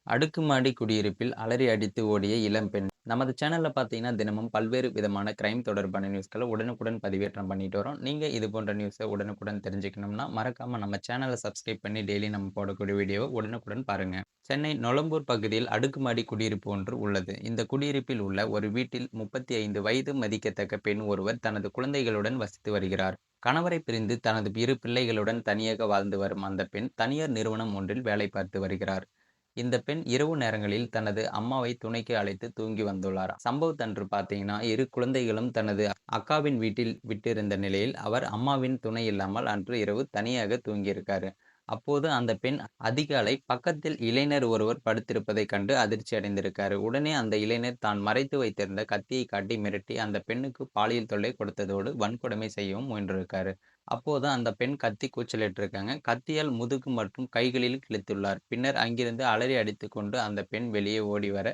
அடுக்குமாடி குடியிருப்பில் அலறி அடித்து ஓடிய இளம்பெண். நமது சேனல்ல பார்த்தீங்கன்னா, தினமும் பல்வேறு விதமான கிரைம் தொடர்பான நியூஸ்கள உடனுக்குடன் பதிவேற்றம் பண்ணிட்டு வரோம். நீங்க இது போன்ற நியூஸ உடனுக்குடன் தெரிஞ்சுக்கணும்னா, மறக்காம நம்ம சேனல சப்ஸ்கிரைப் பண்ணி டெய்லி நம்ம போடக்கூடிய வீடியோவ உடனுக்குடன் பாருங்க. சென்னை நொளம்பூர் பகுதியில் அடுக்குமாடி குடியிருப்பு ஒன்று உள்ளது. இந்த குடியிருப்பில் உள்ள ஒரு வீட்டில் 35 வயது மதிக்கத்தக்க பெண் ஒருவர் தனது குழந்தைகளுடன் வசித்து வருகிறார். கணவரை பிரிந்து தனது இரு பிள்ளைகளுடன் தனியாக வாழ்ந்து வரும் அந்த பெண், தனியார் நிறுவனம் ஒன்றில் வேலை பார்த்து வருகிறார். இந்த பெண் இரவு நேரங்களில் தனது அம்மாவை துணைக்கு அழைத்து தூங்கி வந்துள்ளார். சம்பவத்தன்று பார்த்தீங்கன்னா, இரு குழந்தைகளும் தனது அக்காவின் வீட்டில் விட்டிருந்த நிலையில், அவர் அம்மாவின் துணை இல்லாமல் அன்று இரவு தனியாக தூங்கியிருக்காரு. அப்போது அந்த பெண் அதிகாலை பக்கத்தில் இளைஞர் ஒருவர் படுத்திருப்பதைக் கண்டு அதிர்ச்சி அடைந்திருக்காரு. உடனே அந்த இளைஞர் தான் மறைத்து வைத்திருந்த கத்தியை காட்டி மிரட்டி அந்த பெண்ணுக்கு பாலியல் தொல்லை கொடுத்ததோடு வன்கொடுமை செய்யவும் முயன்றிருக்காரு. அப்போது அந்த பெண் கத்தி கூச்சலிட்டிருக்காங்க. கத்தியால் முதுகு மற்றும் கைகளில் கிழித்துள்ளார். பின்னர் அங்கிருந்து அலறி அடித்துக்கொண்டு அந்த பெண் வெளியே ஓடி வர,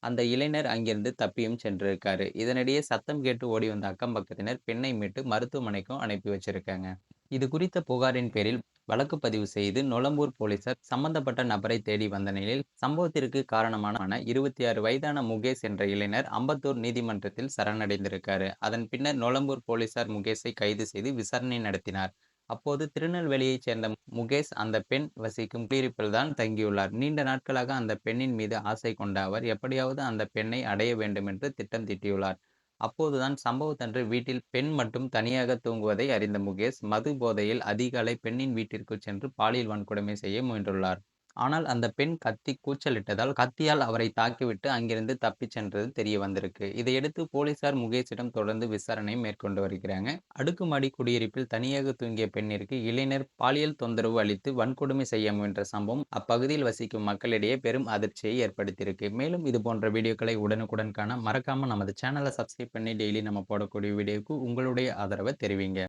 அந்த இளைஞர் அங்கிருந்து தப்பியும் சென்றிருக்காரு. இதனிடையே சத்தம் கேட்டு ஓடி வந்த அக்கம் பக்கத்தினர் பெண்ணை மீட்டு மருத்துவமனைக்கும் அனுப்பி வச்சிருக்காங்க. இது குறித்த புகாரின் பேரில் வழக்கு பதிவு செய்து நொளம்பூர் போலீசார் சம்பந்தப்பட்ட நபரை தேடி வந்த நிலையில், சம்பவத்திற்கு காரணமான 26 வயதான முகேஷ் என்ற இளைஞர் அம்பத்தூர் நீதிமன்றத்தில் சரணடைந்திருக்காரு. அதன் பின்னர் நொளம்பூர் போலீசார் முகேஷை கைது செய்து விசாரணை நடத்தினார். அப்போது திருநெல்வேலியைச் சேர்ந்த முகேஷ் அந்த பெண் வசிக்கும் குடியிருப்பில் தான் தங்கியுள்ளார். நீண்ட நாட்களாக அந்த பெண்ணின் மீது ஆசை கொண்ட அவர் எப்படியாவது அந்த பெண்ணை அடைய வேண்டுமென்று திட்டம் தீட்டியுள்ளார். அப்போதுதான் சம்பவத்தன்று வீட்டில் பெண் மட்டும் தனியாக தூங்குவதை அறிந்த முகேஷ், மது போதையில் அதிகாலை பெண்ணின் வீட்டிற்குச் சென்று பாலியல் வன்கொடுமை செய்ய முயன்றுள்ளார். ஆனால் அந்த பெண் கத்தி கூச்சலிட்டதால் கத்தியால் அவரை தாக்கிவிட்டு அங்கிருந்து தப்பிச் சென்றது தெரிய வந்திருக்கு. இதையடுத்து போலீசார் முகேஷிடம் தொடர்ந்து விசாரணை மேற்கொண்டு வருகிறாங்க. அடுக்குமாடி குடியிருப்பில் தனியாக தூங்கிய பெண்ணிற்கு இளைஞர் பாலியல் தொந்தரவு அளித்து வன்கொடுமை செய்ய முயன்ற சம்பவம் அப்பகுதியில் வசிக்கும் மக்களிடையே பெரும் அதிர்ச்சியை ஏற்படுத்தியிருக்கு. மேலும் இது போன்ற வீடியோக்களை உடனுக்குடன் காண மறக்காம நமது சேனலை சப்ஸ்கிரைப் பண்ணி டெய்லி நம்ம போடக்கூடிய வீடியோவுக்கு உங்களுடைய ஆதரவை தெரிவிங்க.